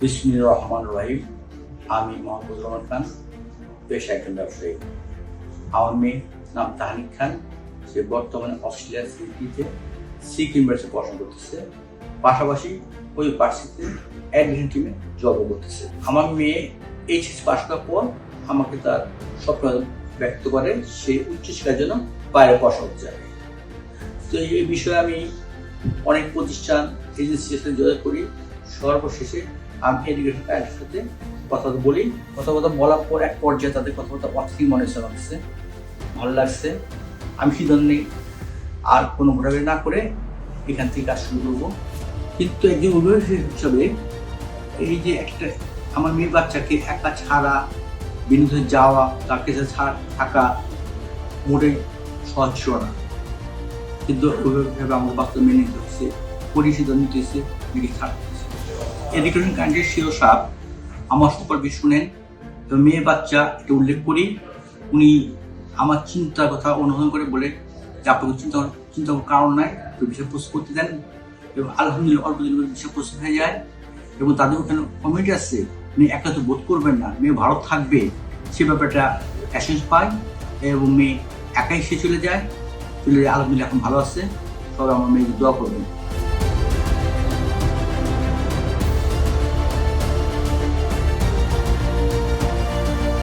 বিসমিল্লাহির রহমানির রহিম। আমি মোহাম্মদ রহমান খান, পেশায় একজন ব্যবসায়ী। আমার মেয়ে নাম তাহনিক খান। সে বর্তমানে অস্ট্রেলিয়ার সিডনিতে সিক ইউনিভার্সিটি পড়াশোনা করতেছে, পাশাপাশি ওই ভার্সিটিতে অ্যাডমিশন টিমে জবও করতেছে। আমার মেয়ে এইচএস পাস করার পর আমাকে তার স্বপ্ন ব্যক্ত করে সে উচ্চশিক্ষার জন্য বাইরে পড়াশোনা করতে যাবে। তো এই বিষয়ে আমি অনেক প্রতিষ্ঠান এজেন্সির সাথে যোগাযোগ করি। সর্বশেষে আমি এডুকেশন প্যারেন্টের সাথে কথা বলি। কথা বলার পর এক পর্যায়ে তাদের কথাবার্তা অস্থির মনে লাগছে, ভালো লাগছে। আমি সিদ্ধান্ত নিই আর কোনো ঘোরাঘুরি না করে এখান থেকে কাজ শুরু করবো। কিন্তু একজন অভিভাবক হিসাবে এই যে একটা আমার মেয়ে বাচ্চাকে একা ছাড়া বিনোদনে যাওয়া, তার কাছে থাকা মোটেই সহজ ছিল না। কিন্তু অভিভাবক হিসাবে আমার বাস্তব মেনে নিতে হচ্ছে, পরিসিদ্ধান্ত নিতে হচ্ছে, মেয়েকে ছাড়তে হচ্ছে। এডুকেশন কান্ট্রির সিও সাহেব আমার সুপার বিশ শুনেন, মেয়ে বাচ্চা এটা উল্লেখ করি। উনি আমার চিন্তার কথা অনুসরণ করে বলে যে আপনাকে চিন্তা করার কারণ নাই, বিষয় প্রস্তুত করতে দেন। এবং আলহামদুলিল্লাহ অল্প দিন বিষয় প্রস্তুত হয়ে যায় এবং তাদের ওখানে কমিটি আছে, মেয়ে একা তো বোধ করবেন না, মেয়ে ভালো থাকবে সে ব্যাপারটা অ্যাসেন্স পায় এবং মেয়ে একাই সে চলে যায়। আলহামদুলিল্লাহ এখন ভালো আছে। সবাই আমার মেয়েকে দোয়া করবেন।